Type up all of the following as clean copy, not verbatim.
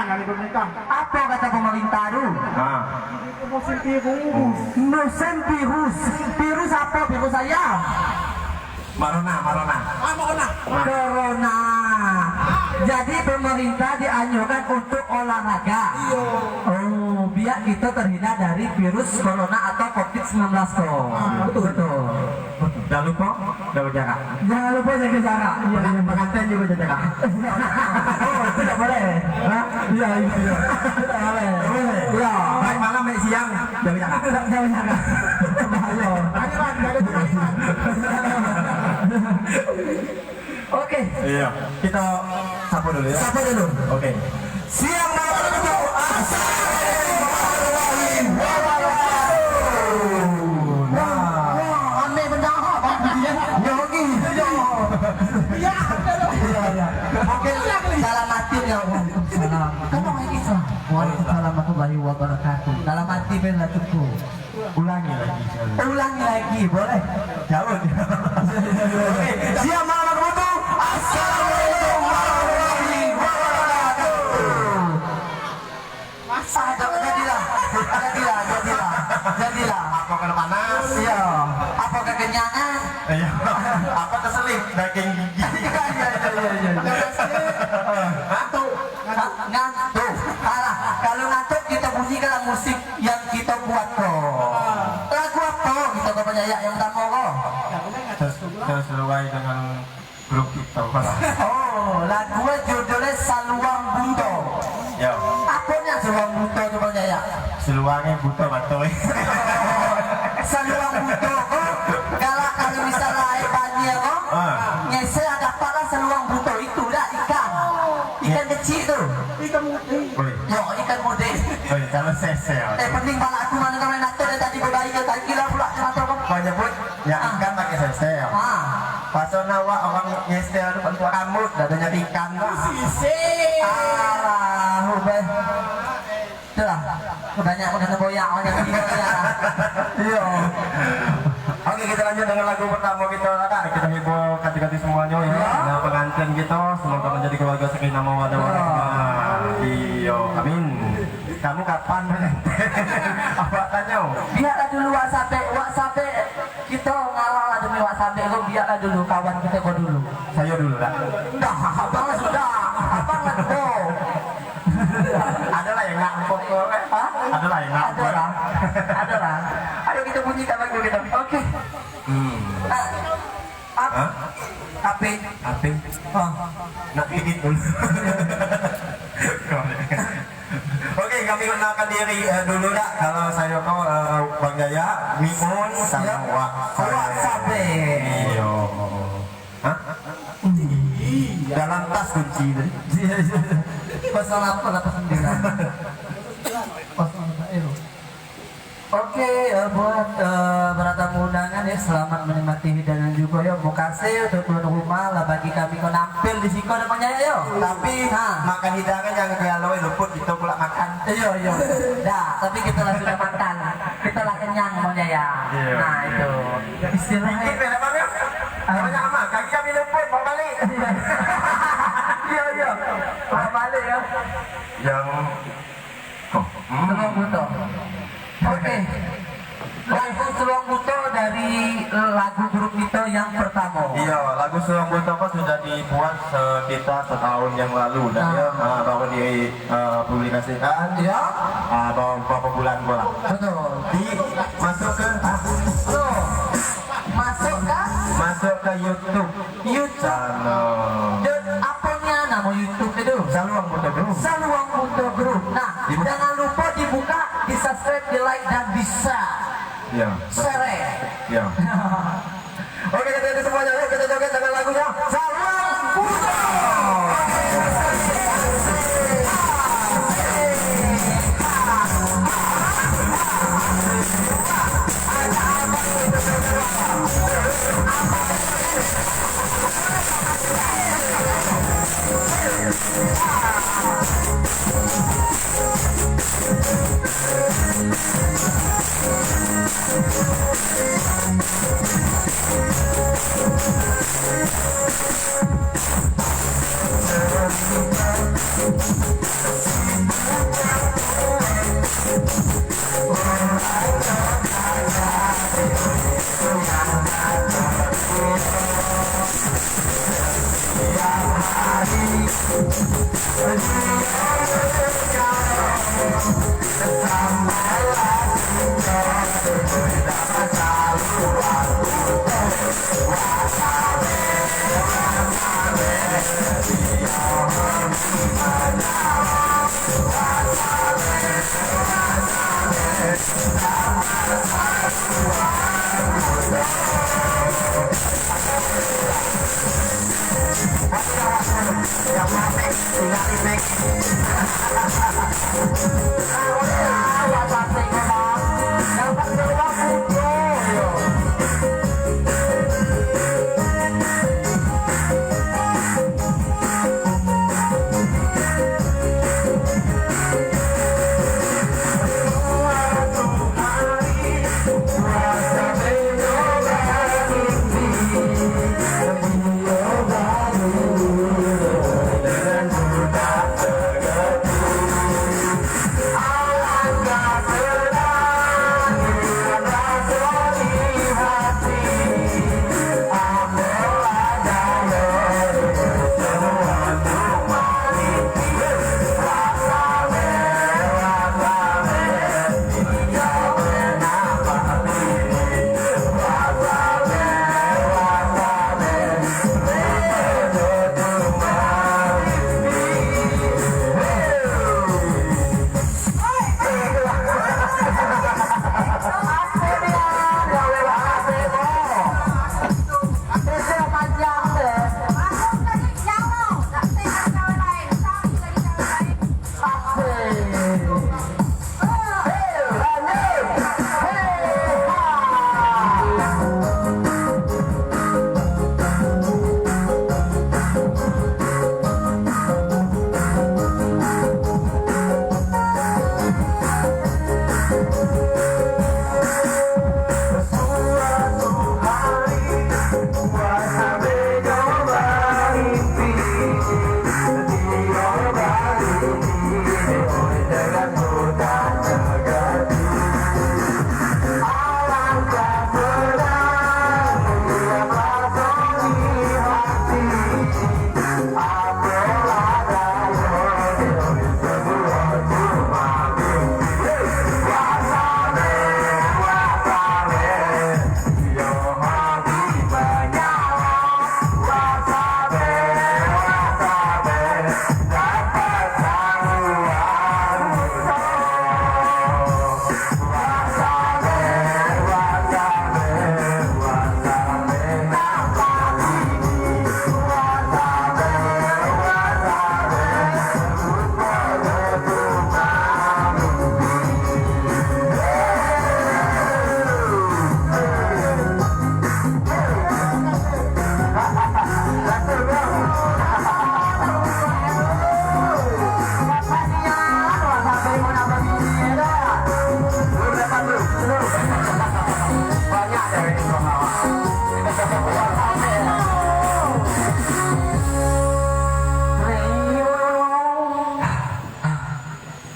dari pemerintah. Apa kata pemerintah tuh? Nah, Musim virus. Musim virus. Virus apa? Virus ayam. Marona. Corona. Jadi pemerintah dianjurkan untuk olahraga. Oh, biar kita terhindar dari virus corona atau COVID-19 tuh. Betul. jangan lupa jaga jarak. Jangan lupa jaga jarak. Iya, Pengantin juga jaga jarak. Oh, tidak boleh. Hah? Iya. Tidak boleh. Iya. Baik malam, baik siang, jaga jarak. Jaga jarak. Bahaya. Oke. Iya, kita sapa dulu ya. Sapa dulu. Oke. Siang malam itu Assalamualaikum warahmatullahi wabarakatuh. Aneh penjahat Pak. Yogi. Iya. Oke, salam hati ya. Waalaikumsalam. Kamu lagi salam. Waalaikumsalam warahmatullahi wabarakatuh. Dalam hati bela cukup. Ulangi lagi, Boleh? jauh. Oke, siang malam itu Assalamualaikum warahmatullahi wabarakatuh. Jadilah. Apa kena panas? Iya. Apa kekenyangan? Iya. Apa keselip daging gigi? Ngantuk. Alah, kalau ngantuk kita bunyikan musik yang kita buat kok. Lagu apa kita ke penyanyi yang tak mau kok? Sesuai dengan grup kita. Oh, lagu judulnya Saluang Buto. Ya, Apanya Saluang Buto itu penyanyi? seluangnya butuh batoy. Saluang Buto kok. Kalau misalnya ikannya kok, nyesel ada apa Saluang Buto itu dah ikan kecil tuh. Yo, ikan mode. Kalau sesel. Penting pala aku mana kau nak tahu tadi berbaik tadi kira pula cuma tahu Kau nyebut ya ikan pakai sesel. Pasona wa orang nyesel itu bentuk rambut, dadanya ikan lah. Alah, ubah. Itulah. Banyak boyak. Iya. Oke, kita lanjut dengan lagu pertama kita. Kita hibur ganti-ganti semuanya ya. Nah, pengantin kita semoga menjadi keluarga sakinah mawaddah warahmah. Iya, amin. Kamu kapan pengantin? Apa tanya? Biarlah dulu WhatsApp kita ngalah lah demi WhatsApp itu biarlah dulu kawan kita kau dulu. Saya dulu lah. Dah, abang lah sudah. Abang lah kau. Adalah yang nggak empuk kok. Adalah yang nggak empuk. Adalah. Ayo kita bunyikan lagu kita. Oke. Ape. Nak gigit dulu. Oke, kami kenalkan diri dulu dah. Kalau saya kau Bang Jaya, Mimun sama WhatsApp. Iya. Hah? Dalam tas kunci tadi. Pasal apa lah sembilan. Oke, buat para tamu undangan ya selamat menikmati hidangan juga ya. Mau kasih untuk tuan rumah lah bagi kami kau nampil di sini kau namanya ya. Tapi makan hidangan jangan dialoi luput kita pula makan. Iya. Dah, tapi kita lah sudah makan. Kita lah kenyang maunya ya. Nah itu istilahnya. Beda banget. Namanya apa? Kaki kami luput mau balik. Iya. Mau balik ya. Yang Seluang Buto. Oke. Lagu Seluang Buto dari lagu grup kita yang pertama. Iya, lagu Seluang Buto sudah dibuat sekitar setahun yang lalu dan ya baru dipublikasikan Ya. beberapa bulan bola. Betul. Masuk ke Masuk ke YouTube. Channel dan apanya nama YouTube itu? Saluang Buto Group. Saluang Buto Group. Nah, jangan lupa dibuka, di subscribe, di like dan di share. Iya. Share. Iya. Oke, kita semuanya yuk kita joget dengan lagunya Saluang Buto. We'll be right back.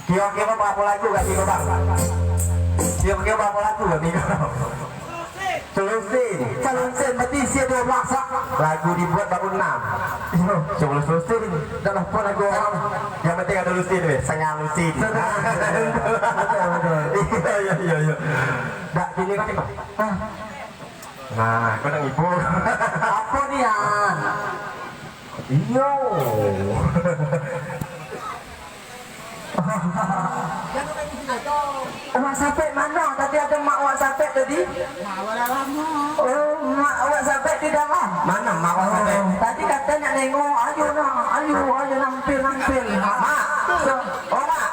Kira-kira berapa lagu gak Kiko bang? Kira-kira berapa lagu gak Kiko? Selusin berarti sia 12 lagu dibuat baru 6 sebelum selusin dah lupa lagu orang yang penting ada lusin weh sangat lusin iya dah gini kan Kiko nah kau nak ibu apa dia iyo Mak sampai mana? Tadi ada mak awak sampai tadi? Oh, mak awak sampai di dalam. Mana mak awak sampai? Tadi katanya nengok, ayo nampil. Mak. Oh, mak.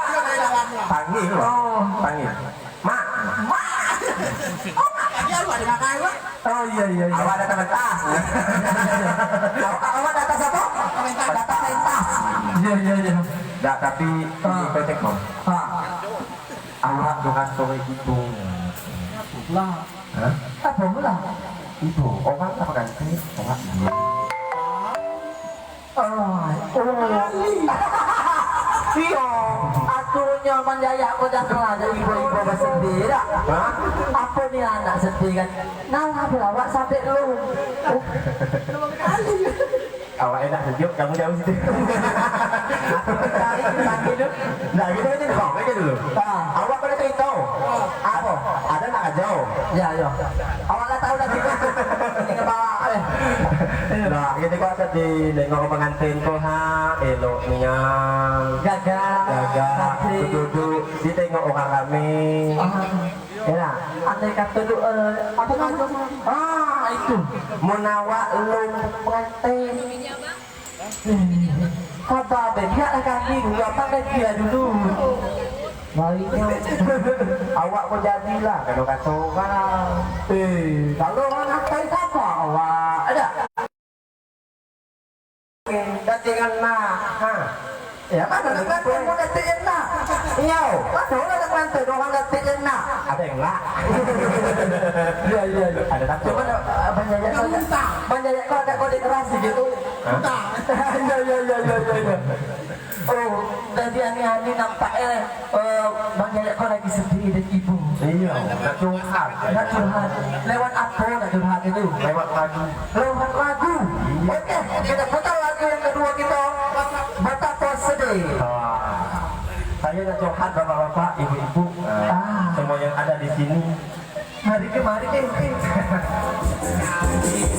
Panggil. Oh, panggil. Mak. Oh iya. Awak datang pentas. Awak datang apa? Datang pentas. Iya. Dah tapi ini kotek kau. Awak dengan sore gitu. Lah. Hah? Apa mula? Itu orang apa ganti? Orang ini. Iya. Atunya menjaya aku jangan ada ibu-ibu bersedih dah. Hah? Apa ni anak sedih kan? Nah, awak sampai lu. Awak enak sejuk, kamu jauh situ. Nah, gitu aja dulu, aja dulu. Awak pada cerita. Apa? Ada nak jauh? Ya. Awak dah tahu lagi. Ini kebawa. Nah, gitu kau tadi nengok pengantin tu elok niya. Gagah. Duduk, dia tengok orang ramai. Ya, andai kata tu apa nama? Itu menawak lung pengantin. Kabar begiak lah kami dulu, apa dia dulu. Baiknya, awak pun jadilah kalau kata orang. Kalau orang ngapain apa awak? Ada. Datingan nak. Ya mana nak mau datingan nak? Iya, mana orang nak orang datingan nak? Ada yang nak. Iya. Ada tak? Cuma banyak kau ada kode keras gitu. Iya. Oh, jadi ani nampaknya banyak kau lagi sedih dan ibu. Iya, nak curhat. Lewat apa nak curhat itu? Lewat lagu. Oke, kita putar lagu yang kedua kita. Betapa sedih. Saya nak curhat bapak-bapak, ibu-ibu, semua yang ada di sini. Mari ke.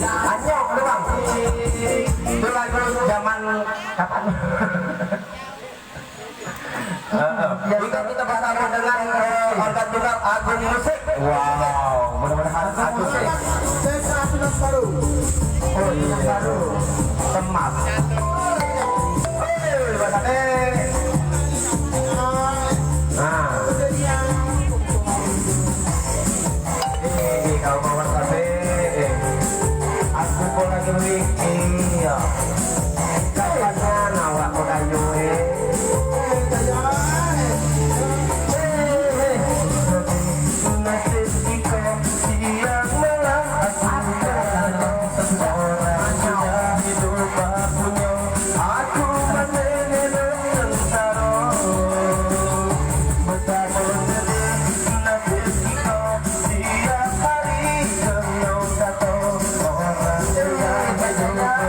Anyong doang. Itu lagu zaman kapan? Jika kita bersama dengan organ tunggal Agung Musik. Wow, mudah-mudahan Agung Musik. Oh, ini yang baru. Temas. Kalau kawan sampai aku pun lagi mikir kapan awak mau kayu nasib iko siang malam aku orang sudah hidup punya aku menenun sengsara betapa sedih nasib iko siang hari kenyang kata orang sudah hidup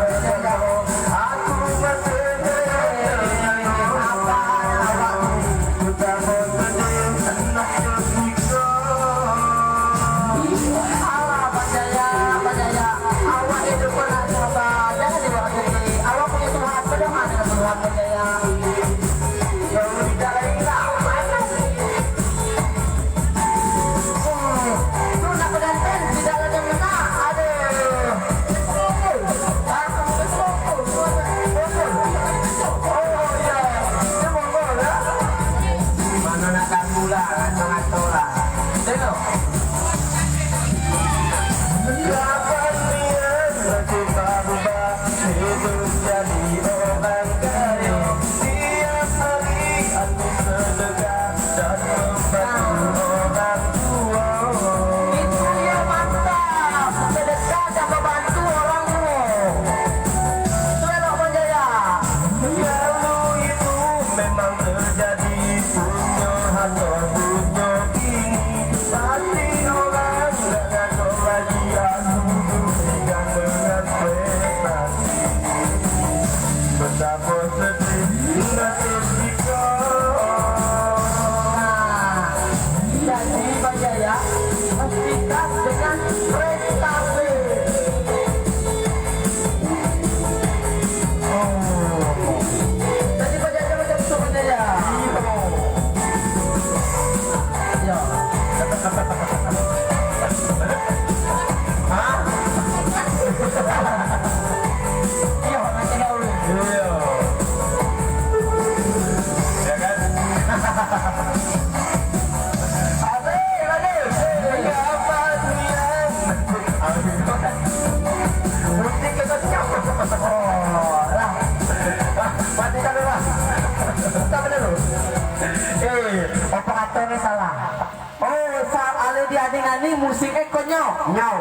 Nyau.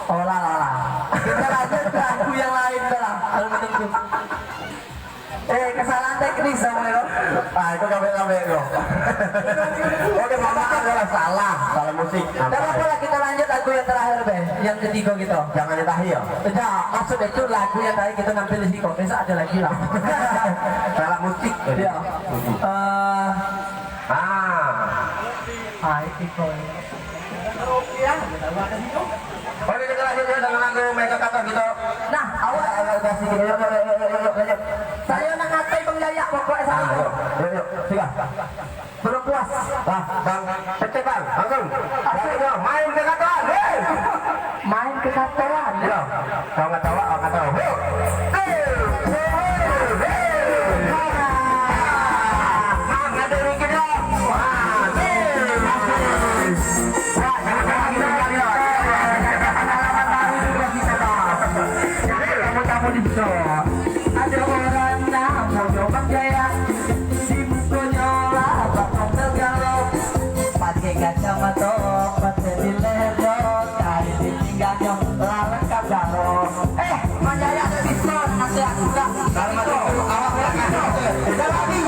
Oh lah. Kita lanjut ke lagu yang lain lah. Kalau menunggu. Kesalahan teknis sama lo. Itu kabel lo. Oke, mama adalah salah musik. Dan apa kita lanjut lagu yang terakhir be, yang ketiga gitu. Jangan ditahi ya. Tidak, maksud itu lagu yang tadi kita nampil di sini. Besok ada lagi lah. Salah musik. Iya. Itu Oke, kita lanjut ya dengan lagu Mega Kata gitu. Nah, awal kasih gitu. Saya nak ngatai Bang Jaya pokoknya sama. Yuk, sikat. Belum puas. Bang, cek bang, langsung. Main ke kata. Main ke kataran. Ya, kalau nggak tahu, nggak tahu. Ada orang namanya Bang Jaya, sibuknya lah bakal tergalau, pakai kacamata, pakai di leher, cari di pinggangnya, lah lengkap galau. Bang Jaya ada diskon, nanti aku bilang. Awak Ada lagi,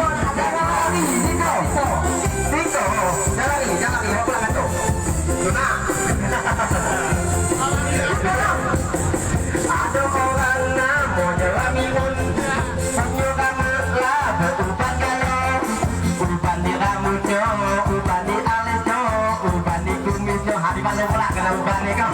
Tito, jangan lagi, pulang itu. Luna. Ada orang namanya Laminun, penyukamelah berupan kaya, upan di rambutnya, upan di alisnya, upan di kumisnya, hari paling pelak kena upan di kau.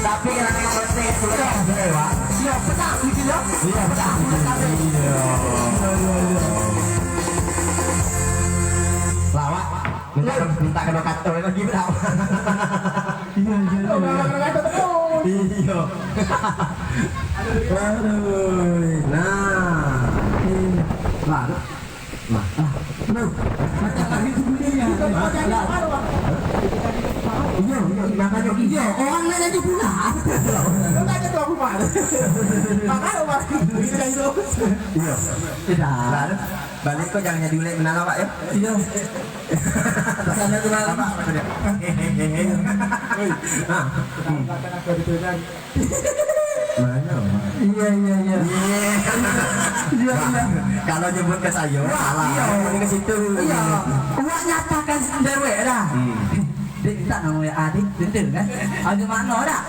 Tapi yang penting sudah Pak. Iya, petak gitu ya. Iya, petak. Lawak, minta kena kacau lagi berapa? Iya. Aduh. Nah. Lah. Lah. Aduh. Macam lagi sebelumnya. Iya, makanya iya. Orang lain aja pula. Enggak ada tuh aku mah. Makanya Pak. Bisa itu. Iya. Tidak. Balik kok jangan jadi ulek menala Pak ya. Iya. Sana tuh malam Pak. Nah. Mana? Iya. Iya. Kalau nyebut ke sayur salah. Iya, ini ke situ. Iya. Wah nyatakan dewe dah. Dia minta namanya adik, bener kan? Ada mana dah?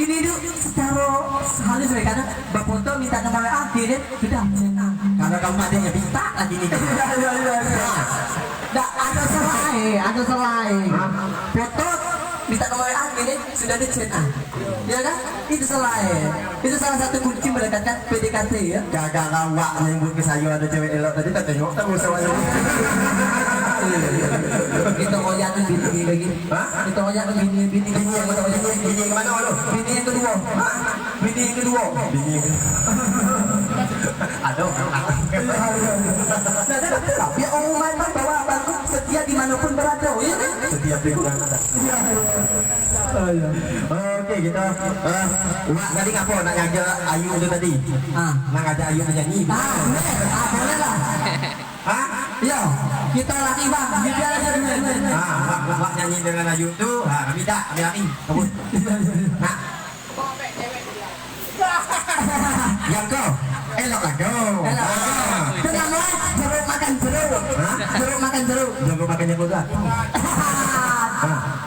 Ini tuh secara halus mereka kata, bafoto minta namanya adik, sudah. Kalau kamu adiknya minta lagi nih. Dah ada selain. Foto minta namanya adik, sudah dicet. Ya kan? Itu selain. Itu salah satu kunci mendekatkan PDKT ya. Gagal awak menyebut ke sayur ada cewek elok tadi tak tengok tak usah wajah. Kita ngoyak bini lagi. Hah? Kita ngoyak bini yang mana lo? Bini yang kedua. Bini yang kedua. Aduh. Tapi orang memang bawa abangku setia dimanapun berada, ya kan? Setiap lingkungan ada. Oke kita. Mak tadi ngapa nak ngajak Ayu tu tadi? Nak ngajak Ayu menyanyi. Boleh lah. Hah? Iya, kita lagi bang. Dia aja dulu. Mak nyanyi dengan Ayu tu. Kami tak, kami lari. Kabut. Nak. Yang kau. Elok lah kau. Tenang lah. Jeruk makan jeruk. Jeruk makan jeruk. Jeruk makan jeruk lah.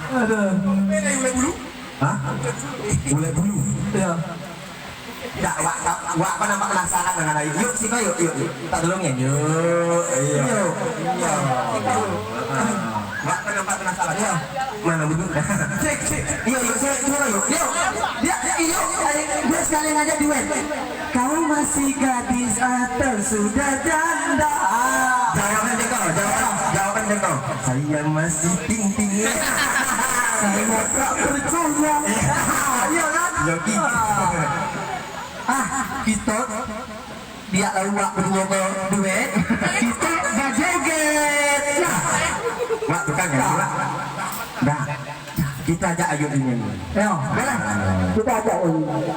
Aduh. Ini ulek bulu. Hah? Ulek bulu. Iya. Tak, wak apa nampak penasaran dengan Ayu. Yuk sih kau yuk. Tak tolongin. Yuk. Iya. Wak apa nampak penasaran. Iya. Mana duduk? Cek. Iya, saya coba yuk. Dia sekalian aja duet. Kau masih gadis atau sudah janda? Jawaban kau. Saya masih ting. Saya tak percaya. Iya kan? Yogi. Kita dia awak berdua duet. Kita gak joget. Wak tukang ya? Dah. Kita ajak Ayu nyanyi. Boleh. Kita ajak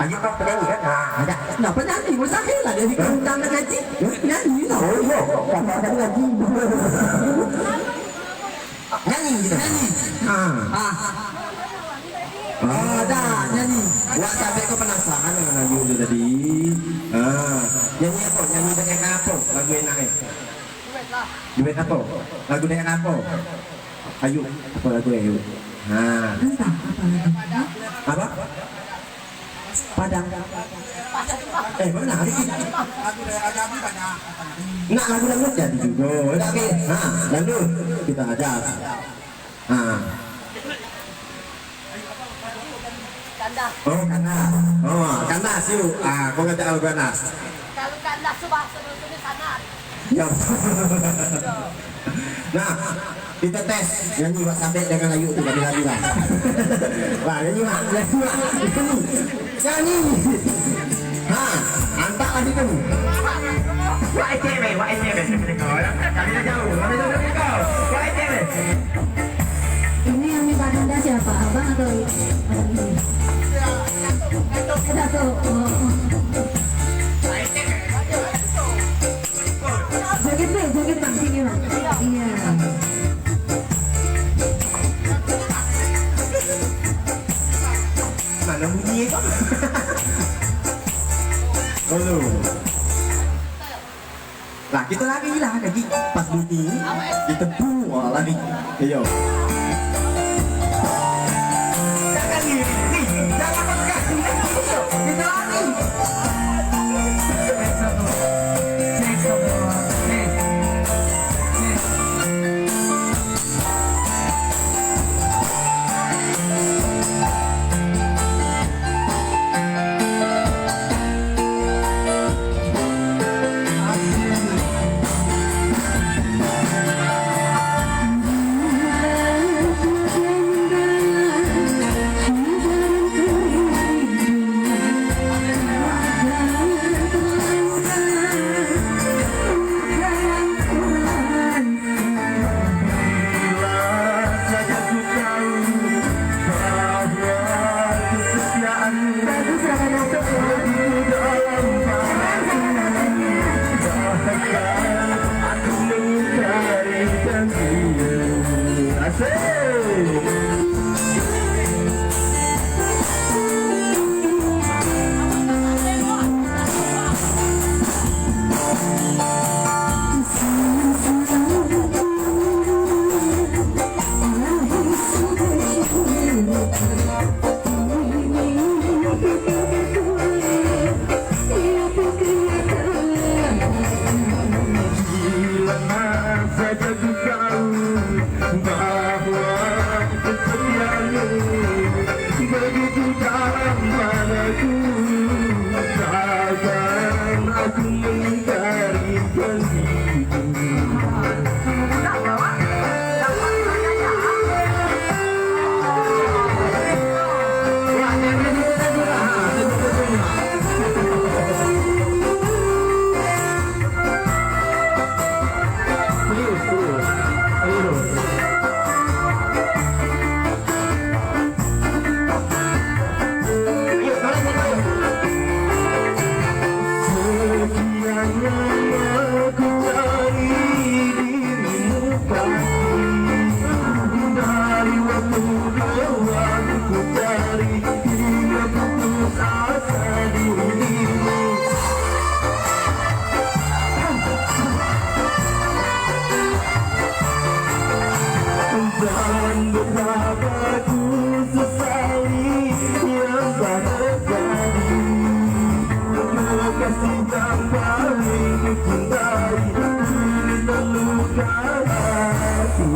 Ayu kau penyanyi kan? Ajak. Nah penyanyi mustahil lah dia diundang nak gaji. Nyanyi lah. Oh iya. Kalau ada gaji. Nyanyi. Dah nyanyi. Wah sampai kau penasaran dengan Ayu itu tadi. Nyanyi apa? Nyanyi dengan apa? Lagu enaknya. Duet apa? Lagu dengan apa? Ayu. Apa lagu Ayu? Apa? Padang. Mana hari ini? Nak lagu dangdut jadi juga. Oke. Dangdut kita ajak. Oh kandas. Kandas yuk. Kau ngajak lagu kandas. Kalau kandas subah sebetulnya kandas. Ya. Nah, kita tes nyanyi Wak sampai dengan Ayu tu lagi lah. Wah, nyanyi. Antak lagi kamu. Wak ETV. Kali dah jauh. Mana duduk kau? Wak ETV. Ini yang minta kandas siapa? Abang atau orang ini? Datuk. Joget bang sini bang. Iya. Mana bunyi kau? Halo. Lah kita lagi pas bunyi kita buang lagi. Ayo. Jangan nih, jangan pegang. Kita lagi. Malam aku mencari dirimu. Dan betapa ku sesali yang tak terjadi. Kekasih yang paling ku cintai kini terluka hati.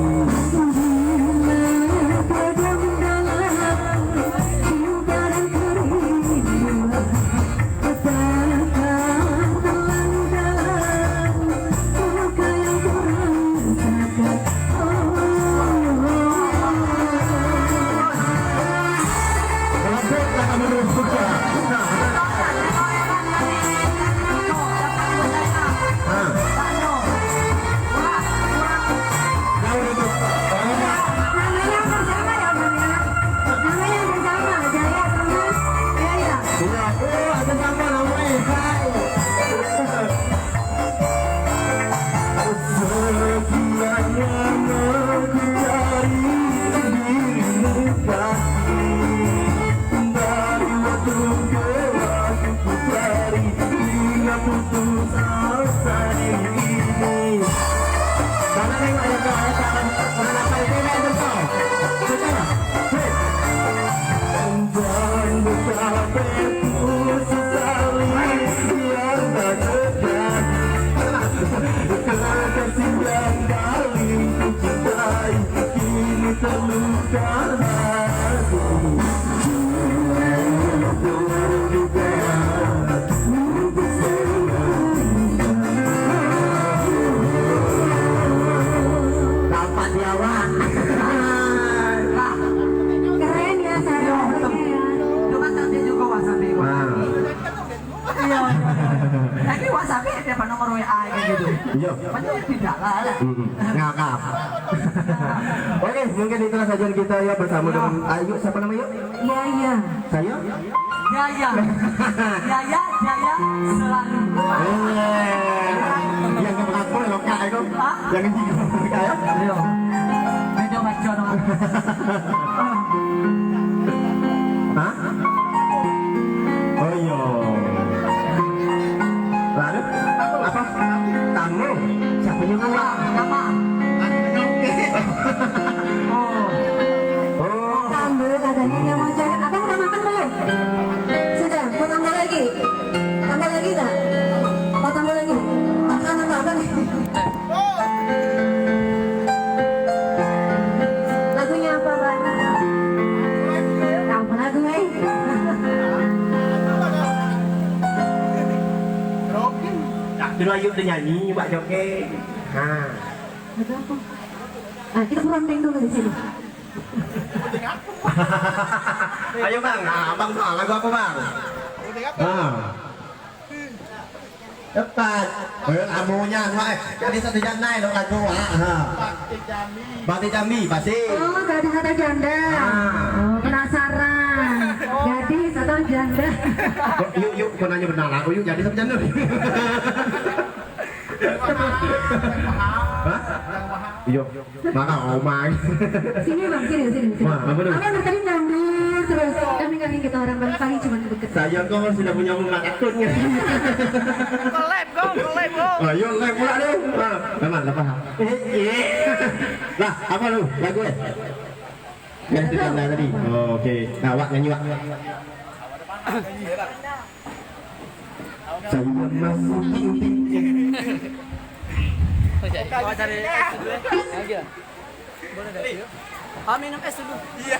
Keren ya saya. Cuma tadi juga wasabi. Tapi wasabi ada nomor WA gitu. Iya. Padahal tidak lah. Ngakak. Oke, mungkin itulah sajian kita ya bersama dengan Ayu. Siapa namanya? Iya iya. Saya? Jaya selalu. Yang keberapa lo kak itu? Yang ini juga ya? Ayo. Video baca dong. Hah? Oh iya. Lalu apa? Tamu? Siapa yang ngomong? Apa? Oh. Tambah katanya nggak mau cari. Abang udah makan belum? Sudah. Mau tambah lagi? Tambah lagi nggak? Mau tambah lagi? Makan apa nih? Lagunya apa bang? Apa lagu Dulu Ayu udah nyanyi, Mbak Joke. Nah. Betul apa? Nah, kita berunding dulu di sini. Ayo bang, nah, abang soal lagu apa bang? Cepat. Amunya, jadi satu jam naik dong lagu. Bakti Jambi, pasti. Oh, gadis atau janda? Oh, penasaran. Gadis atau janda? Yuk, kau nanya benar lagu yuk, jadi satu jam dulu. Hah? Iya, maka omang. Sini bang, sini. Wah, apa tuh? Abang tadi ngambil terus kami kita orang paling cuma deket. Saya kau sudah punya muka takutnya. Collab go. Ayo live pula deh. Memang lah paham. Lah, apa lu? Lagu ya? Yang itu tanda tadi. Oh, oke. Nah, Wak nyanyi Wak. Saya masuk ting-ting. Kau cari es dulu ya. Boleh deh. Minum es dulu. Iya.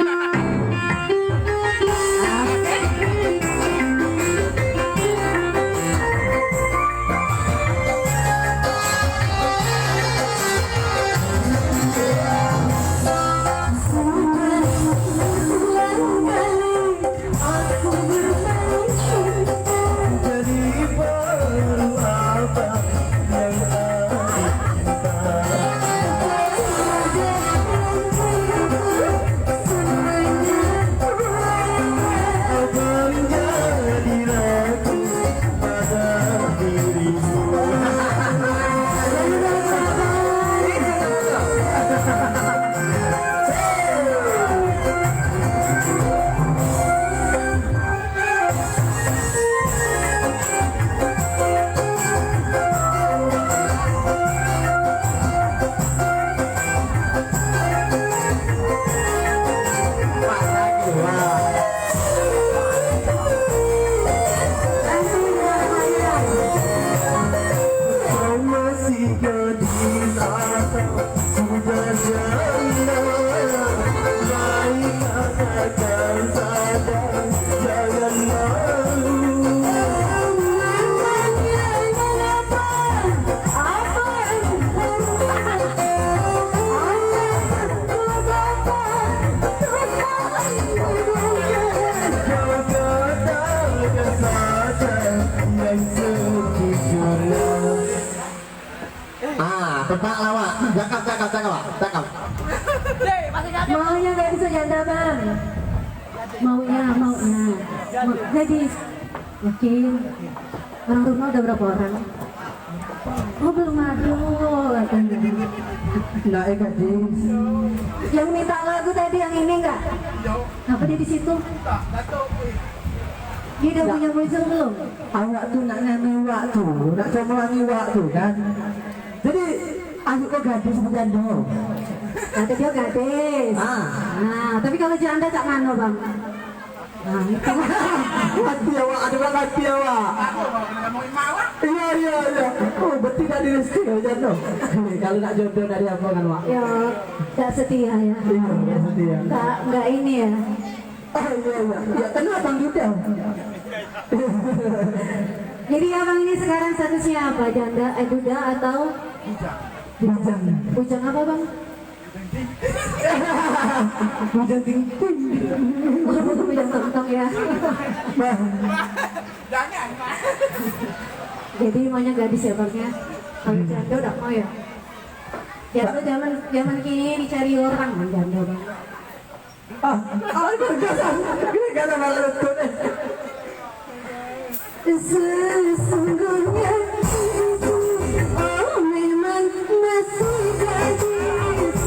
tebak lawak. Cakap. Maunya gadis atau janda bang? Maunya. Gadis. Yakin? Orang rumah udah berapa orang? Oh belum ada katanya. Nah, gadis. Yang minta lagu tadi yang ini enggak? Kenapa dia di situ? Dia udah punya boyfriend belum? Awak tuh nak nyanyi waktu, nak comelangi waktu kan. Jadi, aku kok gadis berjanda. Kata dia gadis. Nah, tapi kalau janda cak mana bang? Nah, itu. Hati awak, ada kan hati awak. ngomongin mawar. Iya. Oh, berarti tak direstui janda. Kalau nak jodoh dari apa kan, Wak? Ya, tak setia ya. Iya, setia. Enggak ini ya. Iya. Ya, kenapa gitu? Jadi abang ini sekarang statusnya apa? Janda, duda atau Bujang. bujang apa bang? Bujang tingting. Bujang tong ya. Jangan. Jadi maunya gadis ya bang ya. Kalau janda udah mau ya. Ya tuh zaman kini dicari orang bang janda bang. Gak malah betul. Sesungguhnya memang masih gadis.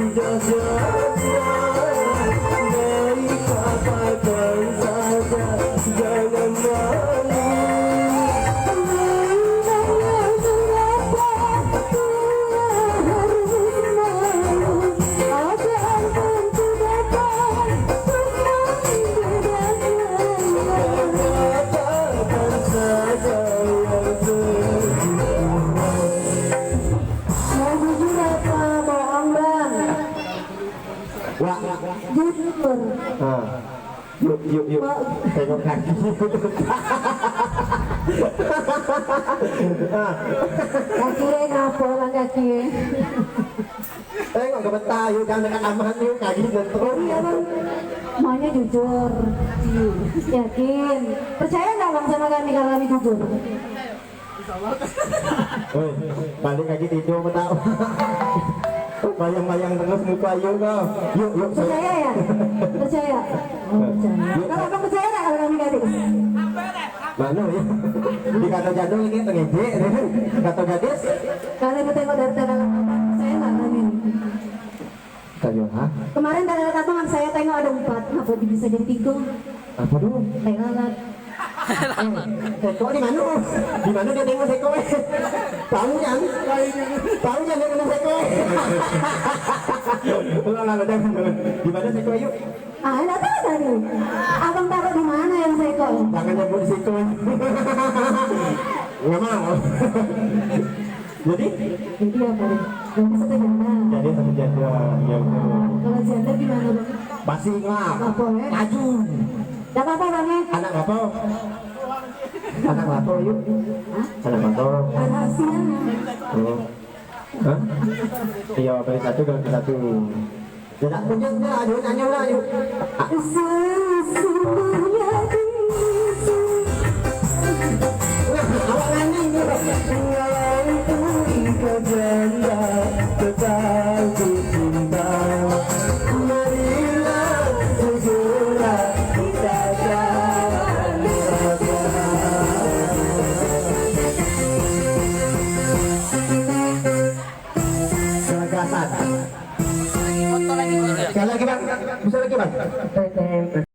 Jujur. Yuk. Tengok kaki. Kaki ngapa orang kaki? Tengok ke peta, yuk kan dekat aman yuk kaki terus. Iya bang. Maunya jujur. Yakin? Percaya nggak bang sama kami kalau kami jujur? Woi, balik lagi tidur apa tahu? Bayang-bayang terus muka yuk kau. Yuk. Percaya ya? Percaya? Oh, percaya. Kalau abang percaya nggak kalau kami gadis? Mana ya? Di kata jadul ini tengejek, kata gadis. Kalau ibu tengok dari tanda abang, percaya nggak kami? Kayu, ha? Kemarin tanda abang saya tengok ada 4, kenapa bisa jadi 3? Apa dulu? Tengok. Seko di mana? Di mana dia tengok seko? Tahu kan? Dia tengok seko. Ulang jangan. Di mana seko yuk? Enggak tahu tadi. Abang taruh di mana yang seko? Jangan nyebut seko. Enggak mau. Jadi apa nih? Jadi satu janda. Jadi satu janda. Ya. Kalau janda gimana bang? Pasti nggak. Apa ya? Maju. Gak apa-apa bang ya? Anak bapak. Anak bapak yuk. Hah? Anak bapak. Rahasianya. Oh. Hah? Iya, beli satu ganti satu. Ya tak punya, ayo nyanyi lah yuk. Sesungguhnya disu. Awak nyanyi ni. Walau janda tetap cinta. Marilah segera kita jalan. Gagasan. Sekali lagi bang, bisa lagi bang.